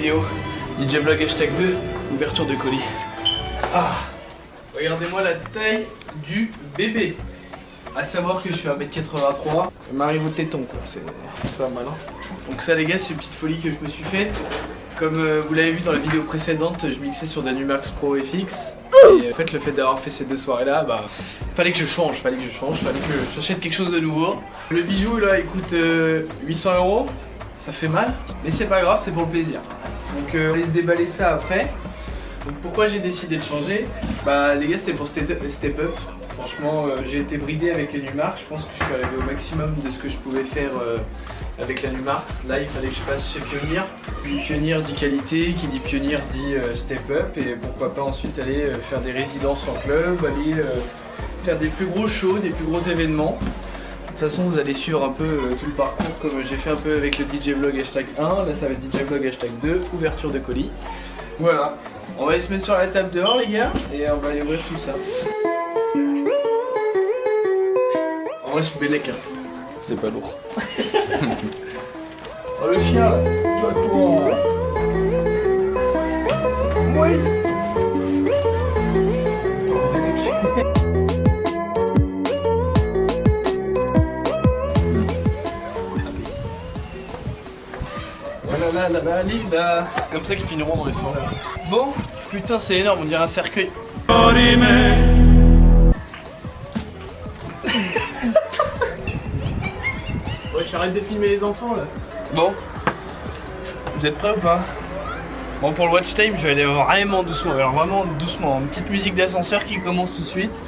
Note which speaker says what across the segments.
Speaker 1: vidéo. DJ Vlog hashtag 2, ouverture de colis. Ah, regardez-moi la taille du bébé. À savoir que je suis à 1m83. Il m'arrive au téton quoi, c'est pas mal. Hein. Donc ça les gars, c'est une petite folie que je me suis faite. Comme vous l'avez vu dans la vidéo précédente, je mixais sur des Numax Pro FX. Et en fait le fait d'avoir fait ces deux soirées là, bah fallait que je change, fallait que j'achète quelque chose de nouveau. Le bijou là il coûte 800 €, ça fait mal, mais c'est pas grave, c'est pour le plaisir. Donc on va aller se déballer ça après. Donc pourquoi j'ai décidé de changer? Bah les gars c'était pour step up. Franchement j'ai été bridé avec les Numark, je pense que je suis arrivé au maximum de ce que je pouvais faire avec la Numarx. Là il fallait que je passe chez Pioneer. Pioneer dit qualité, qui dit Pioneer dit step up et pourquoi pas ensuite aller faire des résidences en club, aller faire des plus gros shows, des plus gros événements. De toute façon vous allez suivre un peu tout le parcours comme j'ai fait un peu avec le DJ Vlog hashtag 1, là ça va être DJ Vlog hashtag 2, ouverture de colis. Voilà, on va aller se mettre sur la table dehors les gars et on va aller ouvrir tout ça. En vrai c'est Bélec, hein. C'est pas lourd. Oh le chien là, toi. Oui. Voilà là. C'est comme ça qu'ils finiront dans les soirées. Bon, putain c'est énorme, on dirait un cercueil. Ouais, j'arrête de filmer les enfants là. Bon, vous êtes prêts ou pas? Bon, pour le watch time, je vais aller vraiment doucement. Alors vraiment doucement. Une petite musique d'ascenseur qui commence tout de suite.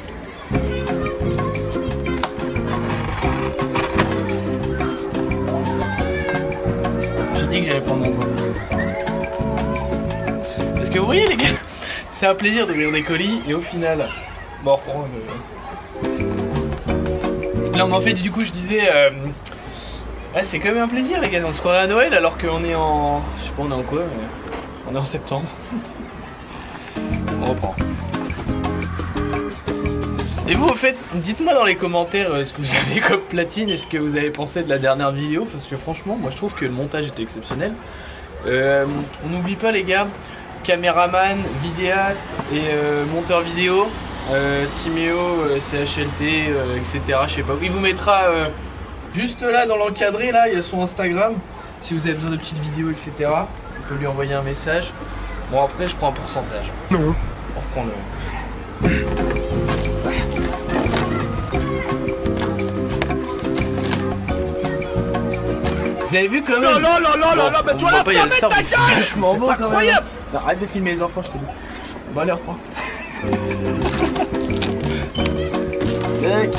Speaker 1: J'ai dit que j'allais prendre mon temps. Parce que vous voyez les gars, c'est un plaisir d'ouvrir des colis et au final, bon, on reprend. Non mais en fait du coup je disais. Ah, c'est quand même un plaisir les gars, on se croirait à Noël alors qu'on est en... Je sais pas on est en quoi mais... On est en septembre. On reprend. Et vous au fait, dites-moi dans les commentaires ce que vous avez comme platine et ce que vous avez pensé de la dernière vidéo. Parce que franchement moi je trouve que le montage était exceptionnel. On n'oublie pas les gars, caméraman, vidéaste et monteur vidéo. Timéo, CHLT, etc. Je sais pas. Il vous mettra... juste là dans l'encadré là, il y a son Instagram. Si vous avez besoin de petites vidéos, etc. On peut lui envoyer un message. Bon après je prends un pourcentage. Non. On reprend le. Vous avez vu quand même?
Speaker 2: Non, mais tu vas la fermer ta gueule!
Speaker 1: C'est incroyable! Non, arrête de filmer les enfants, je te dis. Bon allez, on reprend. Tac.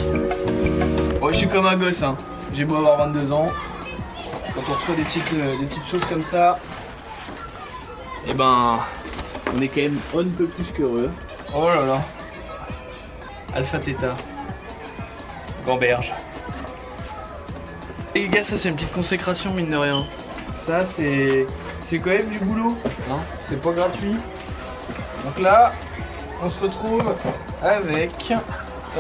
Speaker 1: Bon, je suis comme un gosse, hein. J'ai beau avoir 22 ans. Quand on reçoit des petites choses comme ça, et ben, on est quand même on ne peut plus qu'heureux. Oh là là. Alpha Theta. Gamberge. Les gars, ça c'est une petite consécration mine de rien. Ça c'est quand même du boulot, hein. C'est pas gratuit. Donc là, on se retrouve avec...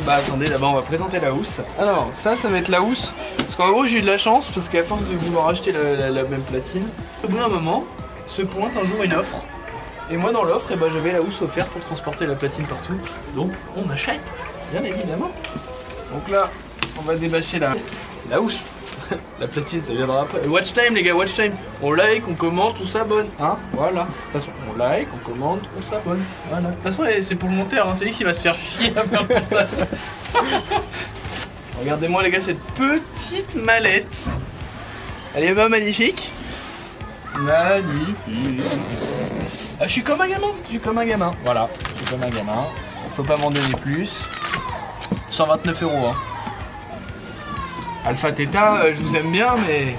Speaker 1: Bah attendez, d'abord on va présenter la housse. Alors ça va être la housse. Parce qu'en gros j'ai eu de la chance parce qu'à force de vouloir acheter la même platine, au bout d'un moment, se pointe un jour une offre. Et moi dans l'offre, j'avais la housse offerte pour transporter la platine partout. Donc on achète, bien évidemment. Donc là, on va débâcher la housse. La platine ça viendra après. Watch time les gars, watch time. On like, on commente, on s'abonne. Hein, voilà. De toute façon, on like, on commente, on s'abonne. Voilà. De toute façon, c'est pour le monteur, hein. C'est lui qui va se faire chier à faire tout ça. Regardez-moi les gars cette petite mallette. Elle est pas magnifique? Magnifique. Ah, je suis comme un gamin, Voilà, je suis comme un gamin. On peut pas m'en donner plus. 129 €, hein. Alpha Theta, je vous aime bien, mais...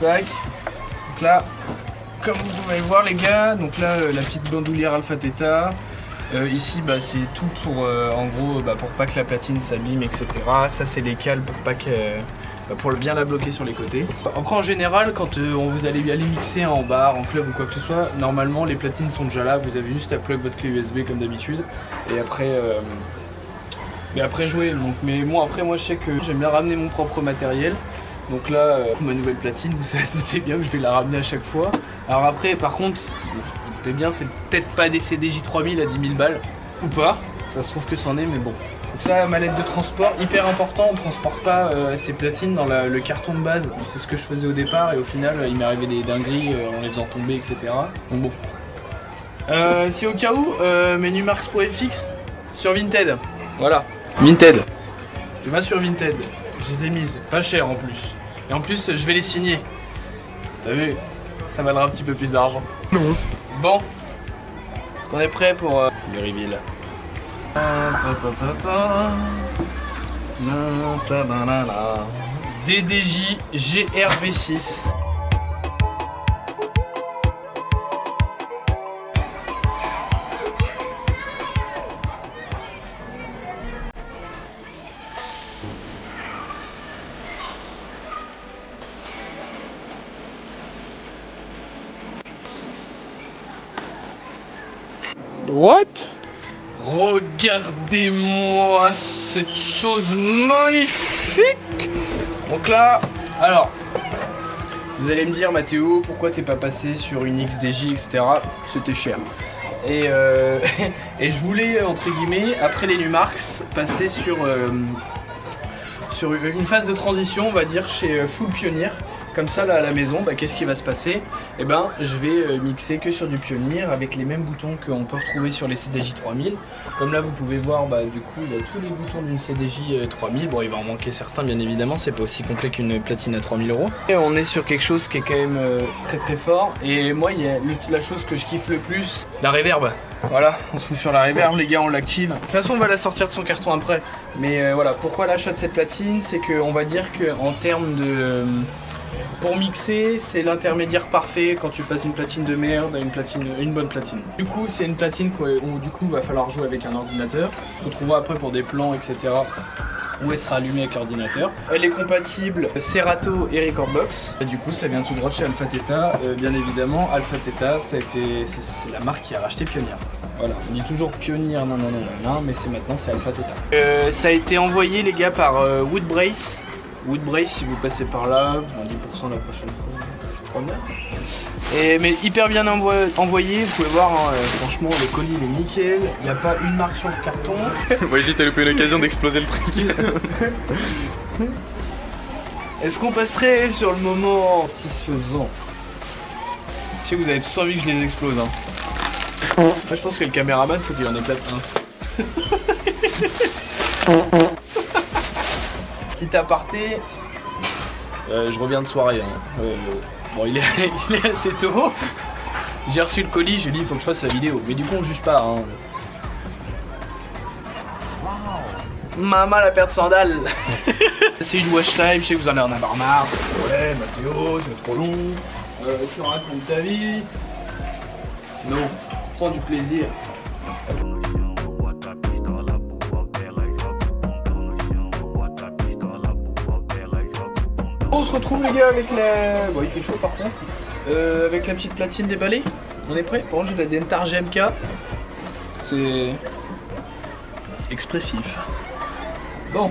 Speaker 1: Tac. Donc là, comme vous pouvez le voir les gars, donc là, la petite bandoulière Alpha Theta. Ici, c'est tout pour, en gros, pour pas que la platine s'abîme, etc. Ça, c'est les cales pour pas que... pour bien la bloquer sur les côtés. Après, en général, quand vous allez aller mixer en bar, en club ou quoi que ce soit, normalement, les platines sont déjà là. Vous avez juste à plug votre clé USB comme d'habitude. Et après... mais après jouer, donc mais moi après moi je sais que j'aime bien ramener mon propre matériel. Donc là, ma nouvelle platine, vous savez, notez bien que je vais la ramener à chaque fois. Alors après, par contre, notez bien, c'est peut-être pas des CDJ 3000 à 10 000 balles, ou pas. Ça se trouve que c'en est, mais bon. Donc ça, mallette de transport, hyper important, on ne transporte pas ces platines dans le carton de base. C'est ce que je faisais au départ et au final, il m'est arrivé des dingueries en les faisant tomber, etc. Donc bon. Si au cas où, mes Numarx Pro FX sur Vinted. Voilà, Vinted. Tu vas sur Vinted, je les ai mises, pas cher en plus. Et en plus, je vais les signer. T'as vu, ça valera un petit peu plus d'argent. Bon, est-ce qu'on est prêt pour le reveal? DDJ GRV6.
Speaker 2: What?
Speaker 1: Regardez-moi cette chose magnifique. Donc là, alors, vous allez me dire Mathéo, pourquoi t'es pas passé sur une XDJ, etc. C'était cher. Et je voulais, entre guillemets, après les Numarx, passer sur une phase de transition, on va dire, chez Full Pioneer. Comme ça, là, à la maison, qu'est-ce qui va se passer? Eh ben, je vais mixer que sur du Pioneer avec les mêmes boutons qu'on peut retrouver sur les CDJ 3000. Comme là, vous pouvez voir, du coup, il y a tous les boutons d'une CDJ 3000. Bon, il va en manquer certains, bien évidemment, c'est pas aussi complet qu'une platine à 3000 €. Et on est sur quelque chose qui est quand même très très fort. Et moi, il y a la chose que je kiffe le plus, la reverb. Voilà, on se fout sur la reverb, les gars, on l'active. De toute façon, on va la sortir de son carton après. Mais voilà, pourquoi l'achat de cette platine? C'est qu'on va dire qu'en termes de... Pour mixer, c'est l'intermédiaire parfait quand tu passes d'une platine de merde à une bonne platine. Du coup, c'est une platine où du coup va falloir jouer avec un ordinateur. On se retrouvera après pour des plans, etc. où elle sera allumée avec l'ordinateur. Elle est compatible Serato et Recordbox. Et du coup, ça vient tout droit de chez Alpha Theta. Bien évidemment, Alpha Theta, c'est la marque qui a racheté Pioneer. Voilà, on dit toujours Pioneer, non, mais maintenant c'est Alpha Theta. Ça a été envoyé, les gars, par Woodbrace. Woodbrace, si vous passez par là, 10% la prochaine fois, je crois bien. Mais hyper bien envoyé, vous pouvez voir, franchement, le colis il est nickel, il n'y a pas une marque sur le carton.
Speaker 3: Moi j'ai loupé l'occasion d'exploser le truc.
Speaker 1: Est-ce qu'on passerait sur le moment satisfaisant? Je sais que vous avez tous envie que je les explose. Moi je pense que le caméraman, faut qu'il en éclate un. Petit aparté, je reviens de soirée. Bon, il est assez tôt. J'ai reçu le colis, j'ai dit il faut que je fasse la vidéo. Mais du coup, on juge pas. Maman la paire de sandales. C'est une wash time, je sais que vous en avez marre. Ouais, Mathéo, c'est trop long. Tu racontes ta vie. Non, prends du plaisir. On se retrouve, les gars, avec la... Bon, il fait chaud par contre. Avec la petite platine déballée. On est prêt? Par contre, j'ai de la Dentar GMK. C'est... expressif. Bon.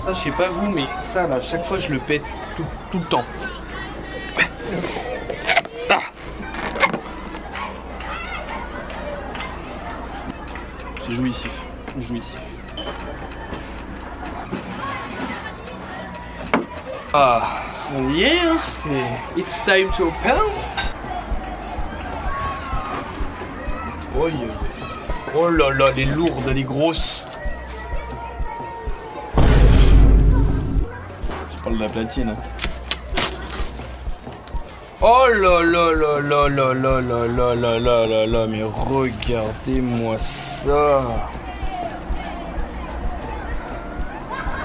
Speaker 1: Ça, je sais pas vous, mais ça, là, chaque fois, je le pète. Tout le temps. Ah. C'est jouissif. Ah, on y est, hein, c'est It's time to open. Oh là là, elle est lourde, elle est grosse. Je parle de la platine. Oh là là là là là là là là là là là là, mais regardez-moi ça.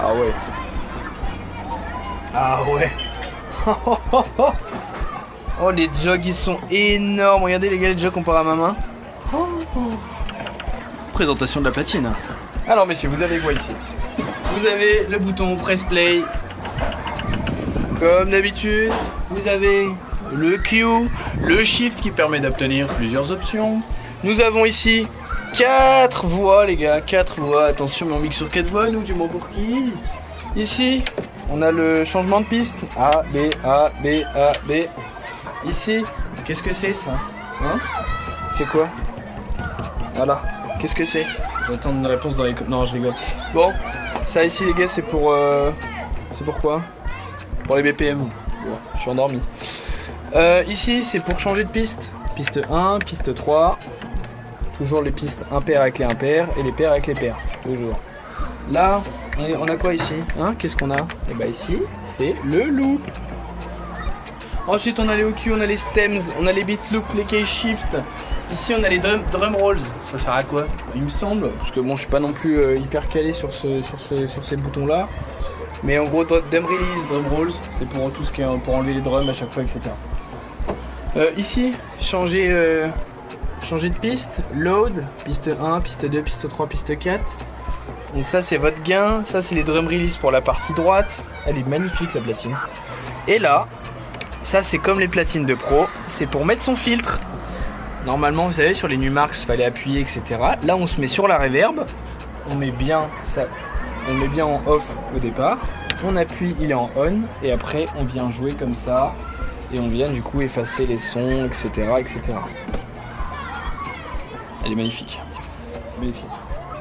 Speaker 1: Ah ouais. Ah ouais. Oh, les jogs ils sont énormes. Regardez les gars, les jogs comparés à ma main. Présentation de la platine. Alors messieurs, vous avez quoi ici? Vous avez le bouton press play. Comme d'habitude, vous avez le Q, le Shift qui permet d'obtenir plusieurs options. Nous avons ici 4 voix les gars, 4 voix. Attention, mais on mixe sur 4 voix, nous du Mont pour qui? Ici, on a le changement de piste. A, B, A, B, A, B. Ici, qu'est-ce que c'est ça? Hein? C'est quoi? Voilà, qu'est-ce que c'est? J'attends une réponse dans les... Non, je rigole. Bon, ça ici les gars, c'est pour... C'est pour quoi? Pour les BPM. Ouais, je suis endormi. Ici, c'est pour changer de piste. Piste 1, piste 3. Toujours les pistes impaires avec les impairs et les pairs avec les pairs. Toujours. Là, on a quoi ici? Hein? Qu'est-ce qu'on a? Et bah ici, c'est le loop. Ensuite, on a les OQ, on a les stems, on a les beat loops, les key shift. Ici, on a les drum rolls. Ça sert à quoi? Il me semble, parce que bon, je suis pas non plus hyper calé sur ces boutons-là. Mais en gros, drum release, drum rolls, c'est pour tout ce qui est pour enlever les drums à chaque fois, etc. Ici, changer de piste, load, piste 1, piste 2, piste 3, piste 4. Donc ça, c'est votre gain. Ça, c'est les drum release pour la partie droite. Elle est magnifique, la platine. Et là, ça, c'est comme les platines de pro. C'est pour mettre son filtre. Normalement, vous savez, sur les Numark, il fallait appuyer, etc. Là, on se met sur la reverb. On met bien ça. On met bien en off au départ. On appuie, il est en on. Et après, on vient jouer comme ça. Et on vient du coup effacer les sons, etc. etc. Elle est magnifique. Magnifique.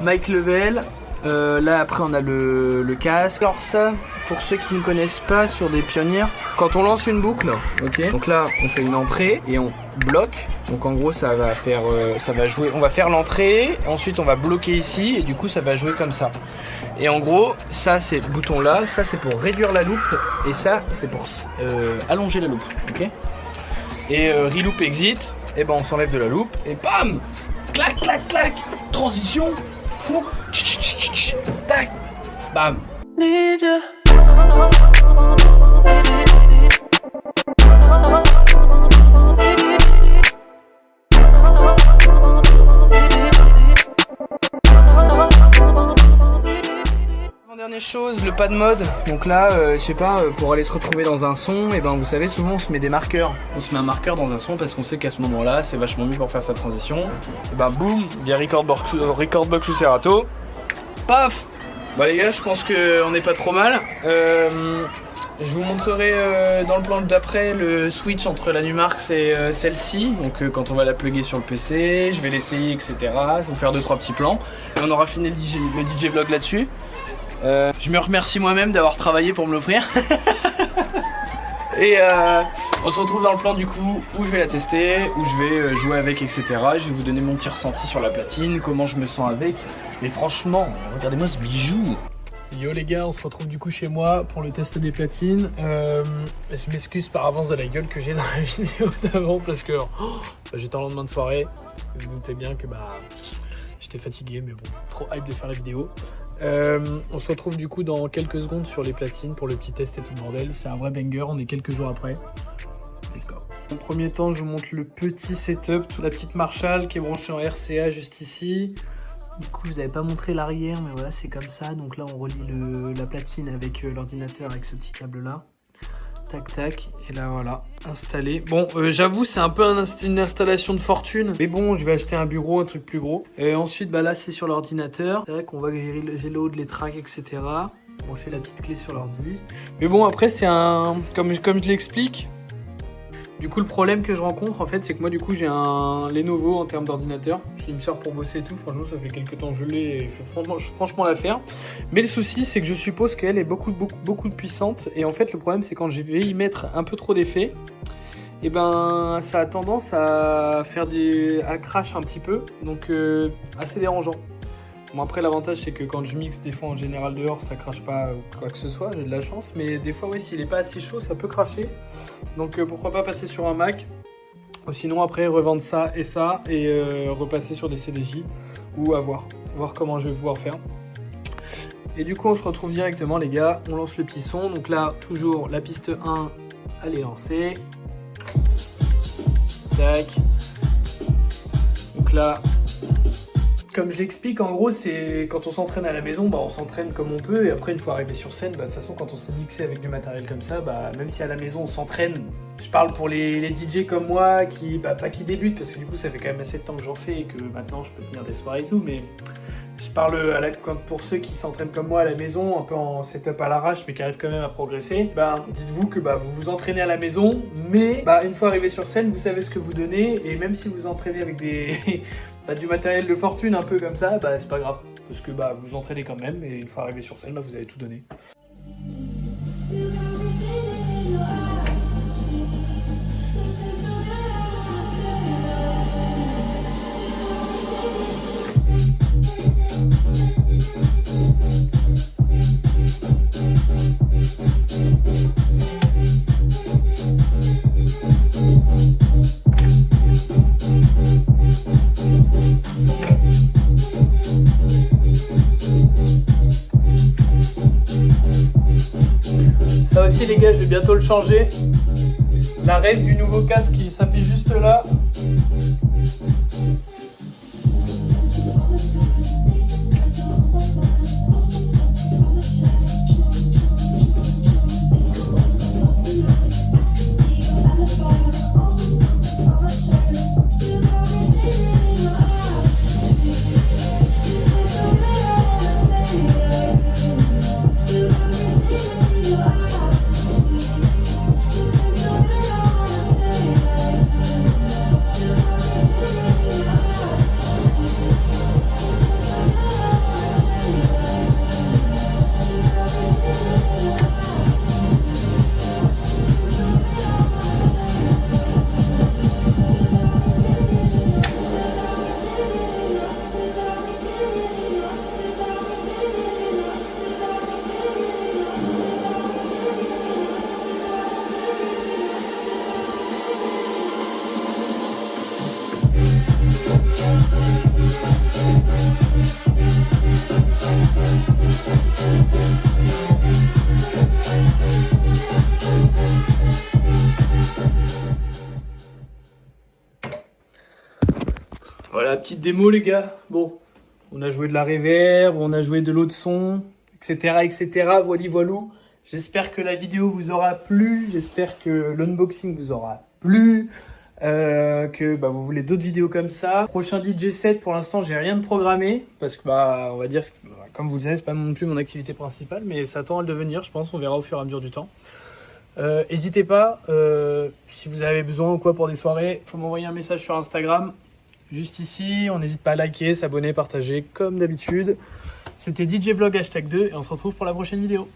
Speaker 1: Mic level. Là après on a le casque. Alors ça, pour ceux qui ne connaissent pas sur des pionnières, quand on lance une boucle, ok, donc là on fait une entrée et on bloque. Donc en gros ça va faire, ça va jouer. On va faire l'entrée, ensuite on va bloquer ici et du coup ça va jouer comme ça. Et en gros ça c'est le bouton là, ça c'est pour réduire la loupe et ça c'est pour allonger la loupe, ok. Et reloop exit, et ben on s'enlève de la loupe et bam, clac clac clac, transition. Tac, bam. Dernière chose, le pad mode. Donc là, je sais pas, pour aller se retrouver dans un son, et ben vous savez, souvent on se met des marqueurs. On se met un marqueur dans un son parce qu'on sait qu'à ce moment-là, c'est vachement mieux pour faire sa transition. Et ben boum, via Recordbox ou Serato. Paf. Bah les gars, je pense qu'on n'est pas trop mal. Je vous montrerai dans le plan d'après le switch entre la Numark et celle-ci. Donc quand on va la plugger sur le PC, je vais l'essayer, etc. Vous faire 2-3 petits plans. Et on aura fini le DJ vlog là-dessus. Je me remercie moi-même d'avoir travaillé pour me l'offrir. Et on se retrouve dans le plan du coup où je vais la tester, où je vais jouer avec, etc. Je vais vous donner mon petit ressenti sur la platine, comment je me sens avec. Mais franchement, regardez-moi ce bijou. Yo les gars, on se retrouve du coup chez moi pour le test des platines. Je m'excuse par avance de la gueule que j'ai dans la vidéo d'avant parce que j'étais en lendemain de soirée. Vous vous doutez bien que j'étais fatigué, mais bon, trop hype de faire la vidéo. On se retrouve du coup dans quelques secondes sur les platines pour le petit test et tout le bordel. C'est un vrai banger, on est quelques jours après. Let's go. En premier temps, je vous montre le petit setup, toute la petite Marshall qui est branchée en RCA juste ici. Du coup, je vous avais pas montré l'arrière, mais voilà, c'est comme ça. Donc là, on relie la platine avec l'ordinateur avec ce petit câble là. Tac tac, et là voilà, installé. Bon, j'avoue, c'est un peu une installation de fortune, mais bon, je vais acheter un bureau, un truc plus gros. Et ensuite, là, c'est sur l'ordinateur. C'est vrai qu'on voit que j'ai load, les tracks, etc. Brancher la petite clé sur l'ordi. Mais bon, après, c'est comme je l'explique. Du coup, le problème que je rencontre, en fait, c'est que moi, du coup, j'ai un Lenovo en termes d'ordinateur. Il me sert pour bosser et tout. Franchement, ça fait quelques temps que je l'ai et je fais franchement l'affaire. Mais le souci, c'est que je suppose qu'elle est beaucoup de puissante. Et en fait, le problème, c'est quand je vais y mettre un peu trop d'effets, et ben, ça a tendance à faire à crash un petit peu. Donc, assez dérangeant. Bon, après, l'avantage, c'est que quand je mixe, des fois, en général, dehors, ça crache pas ou quoi que ce soit, j'ai de la chance. Mais des fois, oui, s'il est pas assez chaud, ça peut cracher. Donc, pourquoi pas passer sur un Mac. Ou sinon, après, revendre ça et repasser sur des CDJ ou à voir comment je vais pouvoir faire. Et du coup, on se retrouve directement, les gars. On lance le petit son. Donc là, toujours la piste 1, elle est lancée. Tac. Donc là... Comme je l'explique, en gros, c'est quand on s'entraîne à la maison, on s'entraîne comme on peut. Et après, une fois arrivé sur scène, de toute façon, quand on s'est mixé avec du matériel comme ça, même si à la maison on s'entraîne, je parle pour les DJ comme moi, pas qui débutent, parce que du coup, ça fait quand même assez de temps que j'en fais et que maintenant je peux tenir des soirées et tout, mais Je parle pour ceux qui s'entraînent comme moi à la maison, un peu en setup à l'arrache, mais qui arrivent quand même à progresser. Dites-vous que vous vous entraînez à la maison, mais une fois arrivé sur scène, vous savez ce que vous donnez, et même si vous entraînez avec du matériel de fortune un peu comme ça, c'est pas grave, parce que vous vous entraînez quand même, et une fois arrivé sur scène, vous avez tout donné. Ça aussi les gars, je vais bientôt le changer. La règle du nouveau casque qui s'affiche juste là. Voilà, petite démo les gars. Bon, on a joué de la reverb, on a joué de l'autre son, etc. etc. Voilou. J'espère que la vidéo vous aura plu, j'espère que l'unboxing vous aura plu, que vous voulez d'autres vidéos comme ça. Prochain DJ set, pour l'instant j'ai rien de programmé, parce que on va dire, comme vous le savez, c'est pas non plus mon activité principale, mais ça tend à le devenir, je pense, on verra au fur et à mesure du temps. N'hésitez pas, si vous avez besoin ou quoi pour des soirées, il faut m'envoyer un message sur Instagram. Juste ici, on n'hésite pas à liker, s'abonner, partager comme d'habitude. C'était DJ Vlog #2 et on se retrouve pour la prochaine vidéo.